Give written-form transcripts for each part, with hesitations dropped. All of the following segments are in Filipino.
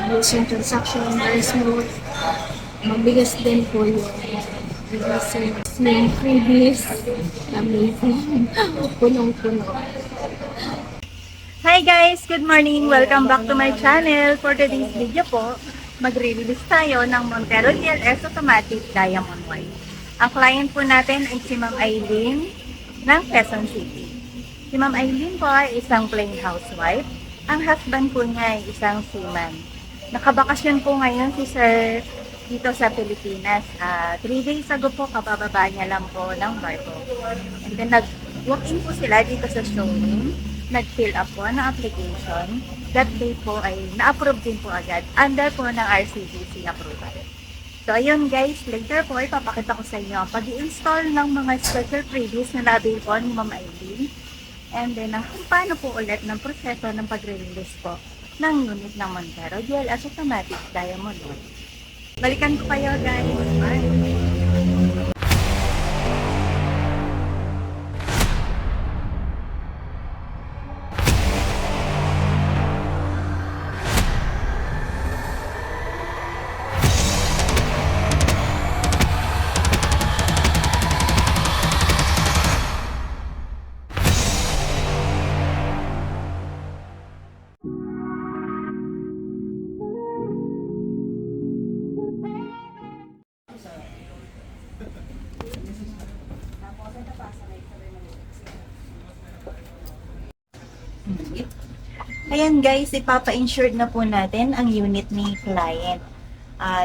mabilis yung transaction, very smooth. Mabigas din po yung yung freebies. Amazing. Punong-puno. Hi guys! Good morning! Welcome back to my channel. For today's video po, magre-release tayo ng Montero DLS Automatic Diamond White. Ang client po natin ay si Ma'am Eileen ng Quezon City. Si Ma'am Eileen po ay isang plain housewife. Ang husband po niya ay isang seaman. Nakabakasyon po ngayon si Sir dito sa Pilipinas. 3 days ago po, kabababa niya lang po ng barko. And then nag-walk-in po sila dito sa showroom. Nag-fill up po ng application. That day po ay na-approve din po agad under po ng RCBC approval. So ayun guys, later po ipapakita ko sa inyo ang pag-i-install ng mga special freebies na na-avail po ni Ma'am Eileen. And then kung paano po ulit ng proseso ng pag-release po ng unit ng Montero DLS Automatic Diamond White. Balikan ko kayo guys. Bye! Ayan guys, ipapa-insured na po natin ang unit ni client.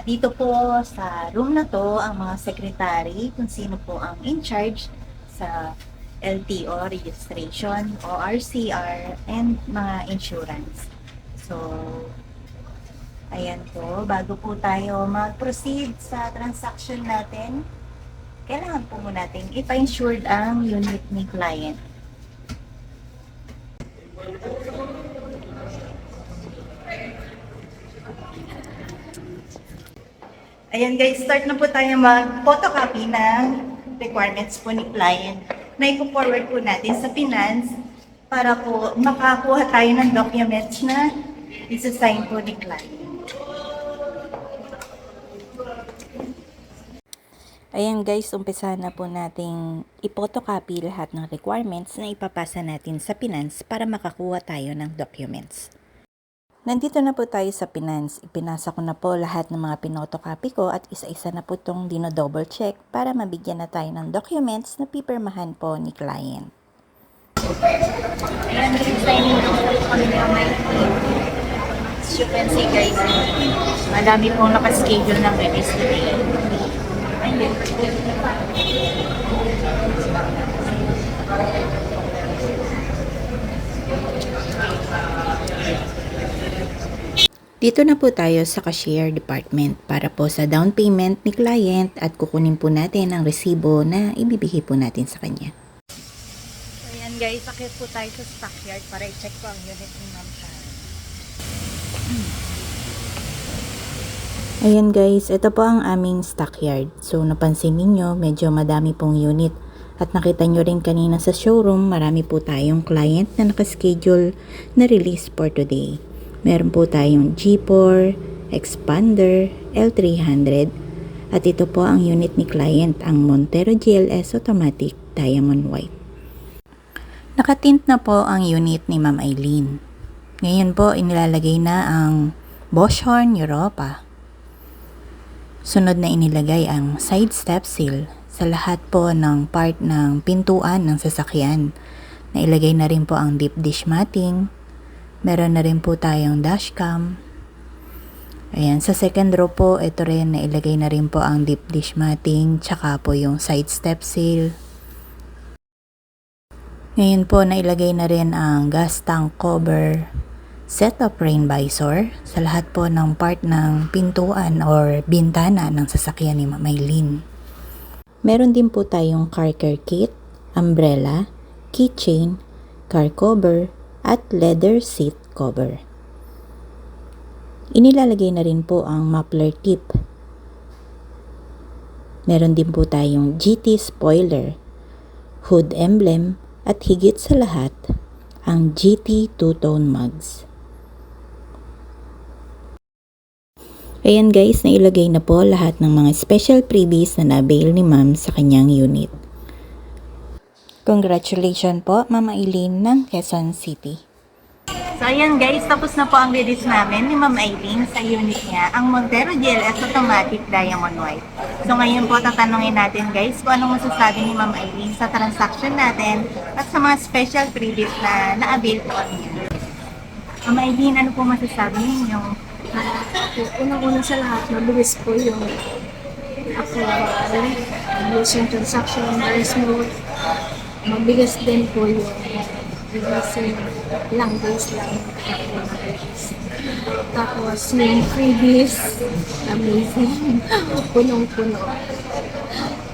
Dito po sa room na to, ang mga secretary, kung sino po ang in charge sa LTO registration, ORCR, and mga insurance. So, ayan po, bago po tayo mag-proceed sa transaction natin, kailangan po muna natin ipa-insured ang unit ni client. Ayan guys, start na po tayo mag-photocopy ng requirements po ni client na i-forward po natin sa finance para po makakuha tayo ng documents na isa-sign po ni client. Ayan guys, umpisa na po nating i-photocopy lahat ng requirements na ipapasa natin sa finance para makakuha tayo ng documents. Nandito na po tayo sa finance. Ipinasa ko na po lahat ng mga pinotocopy ko at isa-isa na po itong dino-double check para mabigyan na tayo ng documents na pipirmahan po ni client. Ayan, signing na po kami ng my team. As you can see guys, madami pong nakaschedule ng release today. Ayun. Dito na po tayo sa cashier department para po sa down payment ni client at kukunin po natin ang resibo na ibibigay po natin sa kanya. So ayan guys, akit po tayo sa stockyard para i-check po ang unit ni Ma'am Sharon. Ayan guys, ito po ang aming stockyard. So napansin ninyo, medyo madami pong unit. At nakita nyo rin kanina sa showroom, marami po tayong client na nakaschedule na release for today. Meron po tayong G4, Expander, L300, at ito po ang unit ni client, ang Montero DLS Automatic Diamond White. Nakatint na po ang unit ni Ma'am Eileen. Ngayon po, inilalagay na ang Boschhorn Europa. Sunod na inilagay ang side step seal sa lahat po ng part ng pintuan ng sasakyan. Nailagay na rin po ang deep dish matting. Meron na rin po tayong dashcam. Ayan, sa second row po, ito rin, nailagay na rin po ang deep dish matting, tsaka po yung side step seal. Ngayon po, nailagay na rin ang gas tank cover, set of rain visor, sa lahat po ng part ng pintuan or bintana ng sasakyan ni Ma'am Eileen. Meron din po tayong car care kit, umbrella, keychain, car cover, at leather seat cover. Inilalagay na rin po ang muffler tip. Meron din po tayong GT spoiler, hood emblem, at higit sa lahat, ang GT two-tone mugs. Ayan guys, nailagay na po lahat ng mga special freebies na na-avail ni ma'am sa kanyang unit. Congratulations po, Ma'am Aileen ng Quezon City. So ayan guys, tapos na po ang release namin ni Ma'am Aileen sa unit niya, ang Montero GLS Automatic Diamond White. So ngayon po tatanungin natin guys kung anong masasabi ni Ma'am Aileen sa transaction natin at sa mga special freebies na na-avail po niya. Ma'am Aileen, ano po masasabi ninyo? Unang-una sa lahat, mabilis po yung approval. Mabilis yung transaction, very smooth. Mabigas din po yung releasing, ilang days lang. Tapos yung freebies, amazing. Punong-puno.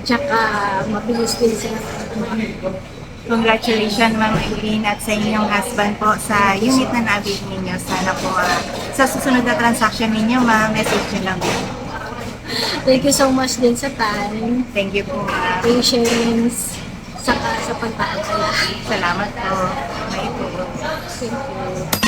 Tsaka mabilis din sila. Congratulations Ma'am Aileen at sa inyong husband po sa unit na na-avail ninyo. Sana po sa susunod na transaction ninyo, message nyo lang din. Thank you so much din sa time, Thank you po ma'am. patience, saka sa pagpapala. Salamat po. May po. Thank you.